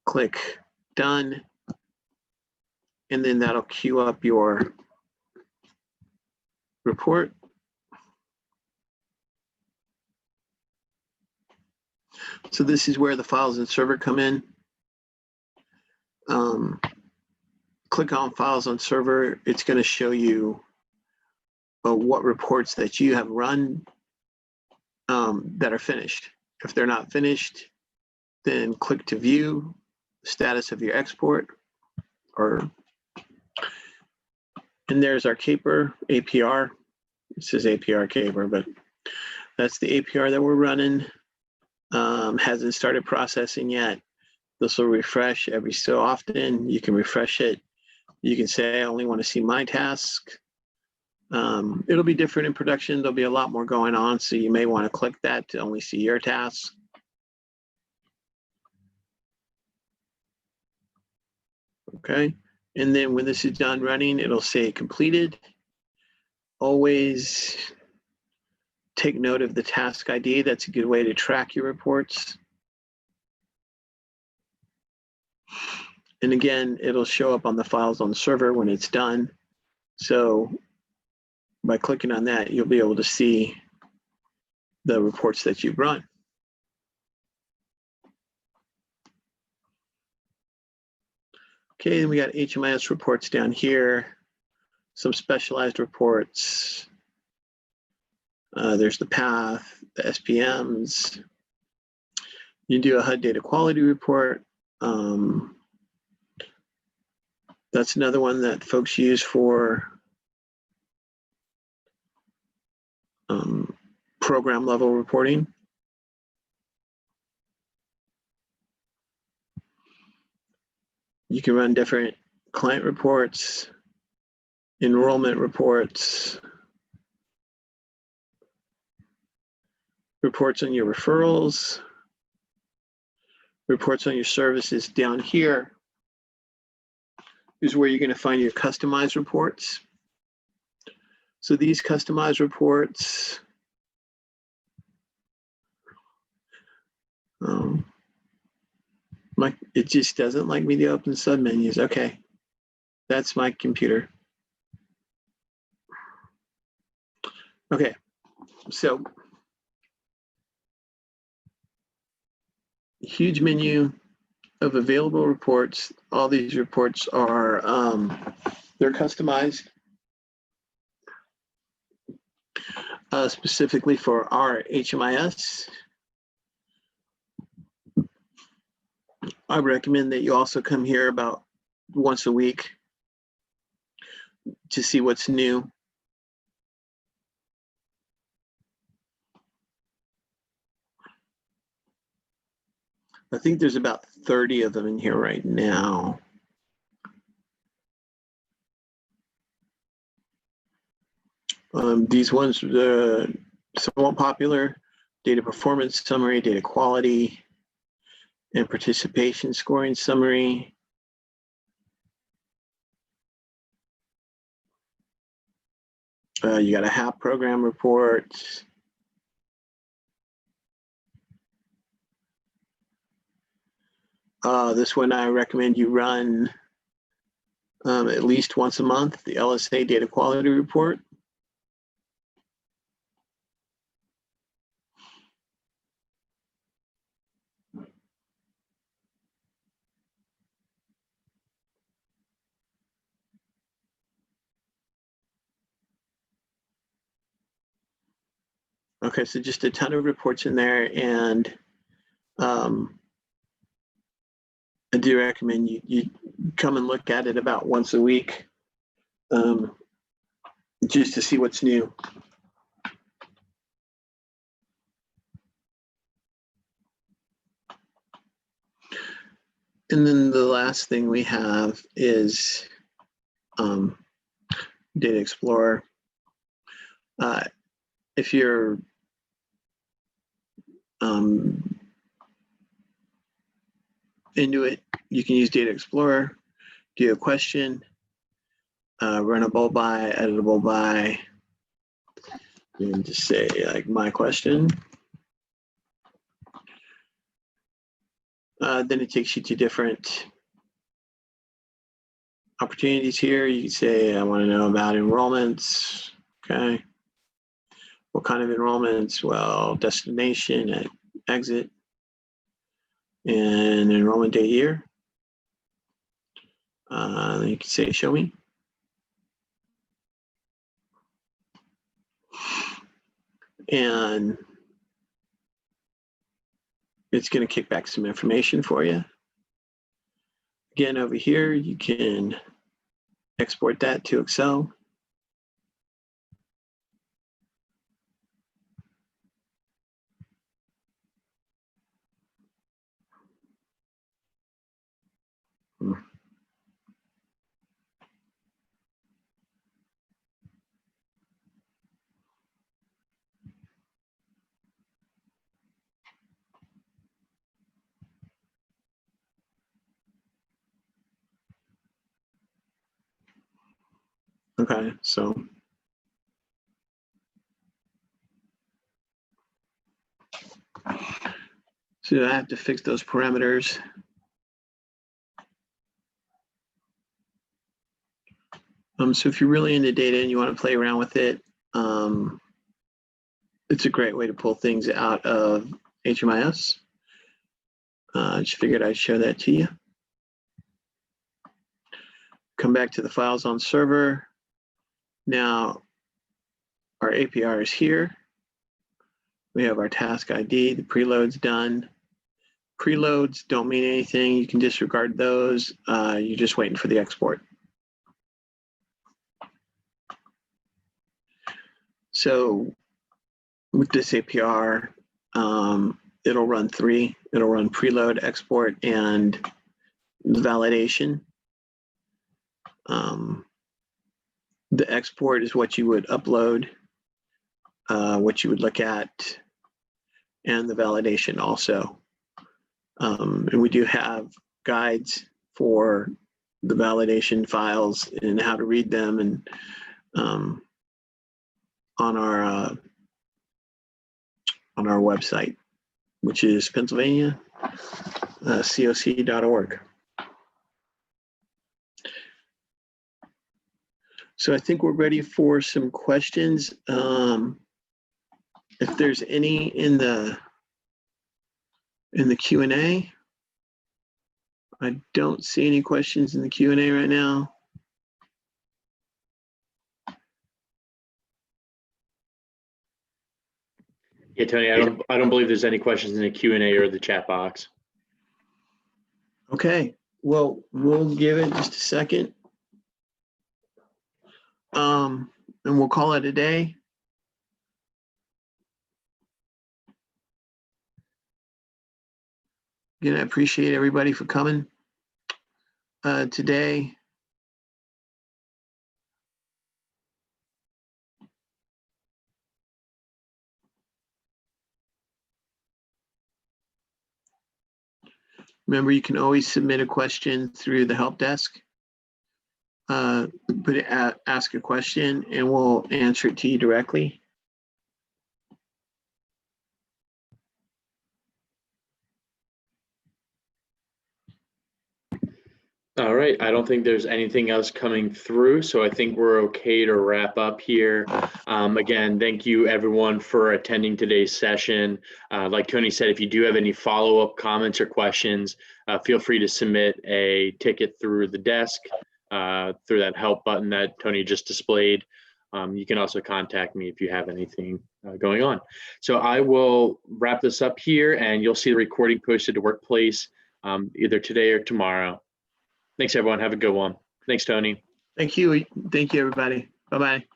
click done, and then that'll queue up your report. So this is where the files and server come in. Click on files on server. It's going to show you what reports that you have run that are finished. If they're not finished, then click to view the status of your export. And there's our caper, APR. It says APR caper, but that's the APR that we're running. Hasn't started processing yet. This will refresh every so often. You can refresh it. You can say, I only want to see my task. It'll be different in production. There'll be a lot more going on, so you may want to click that to only see your tasks. Okay, and then when this is done running, it'll say completed. Always take note of the task ID. That's a good way to track your reports. And again, it'll show up on the files on the server when it's done. So by clicking on that, you'll be able to see the reports that you've run. Okay, then we got HMIS reports down here, some specialized reports. There's the path, the SPMs. You do a HUD data quality report. That's another one that folks use for program level reporting. You can run different client reports, enrollment reports, reports on your referrals, reports on your services. Down here is where you're going to find your customized reports. So these customized reports, it just doesn't like me to open submenus. Okay, that's my computer. Okay, so huge menu of available reports. All these reports are, they're customized specifically for our HMIS. I recommend that you also come here about once a week to see what's new. I think there's about 30 of them in here right now. These ones are somewhat popular: data performance summary, data quality, and participation scoring summary. You got a HAP program report. This one I recommend you run at least once a month, the LSA data quality report. Okay, so just a ton of reports in there, and I do recommend you come and look at it about once a week, just to see what's new. And then the last thing we have is Data Explorer. If you're into it, you can use Data Explorer, do a question, runnable by, editable by, and just say like my question. Then it takes you to different opportunities here. You can say, I want to know about enrollments. Okay. What kind of enrollments? Well, destination at exit and enrollment date year. Then you can say, show me. And it's going to kick back some information for you. Again, over here, you can export that to Excel. Okay, so I have to fix those parameters. So if you're really into data and you want to play around with it, it's a great way to pull things out of HMIS. I just figured I'd show that to you. Come back to the files on server. Now, our APR is here. We have our task ID, the preload's done. Preloads don't mean anything. You can disregard those. You're just waiting for the export. So with this APR, it'll run three. It'll run preload, export, and validation. The export is what you would upload, what you would look at, and the validation also. And we do have guides for the validation files and how to read them, and on our website, which is Pennsylvania coc.org. So I think we're ready for some questions. If there's any in the Q&A, I don't see any questions in the Q&A right now. Yeah, Tony, I don't believe there's any questions in the Q&A or the chat box. Okay, well, we'll give it just a second. And we'll call it a day. Again, I appreciate everybody for coming today. Remember, you can always submit a question through the help desk. Ask a question and we'll answer it to you directly. All right, I don't think there's anything else coming through, so I think we're okay to wrap up here. Again, thank you everyone for attending today's session. Like Tony said, if you do have any follow-up comments or questions, feel free to submit a ticket through the desk, through that help button that Tony just displayed. You can also contact me if you have anything going on. So I will wrap this up here, and you'll see the recording posted to Workplace either today or tomorrow. Thanks, everyone. Have a good one. Thanks, Tony. Thank you. Thank you, everybody. Bye-bye.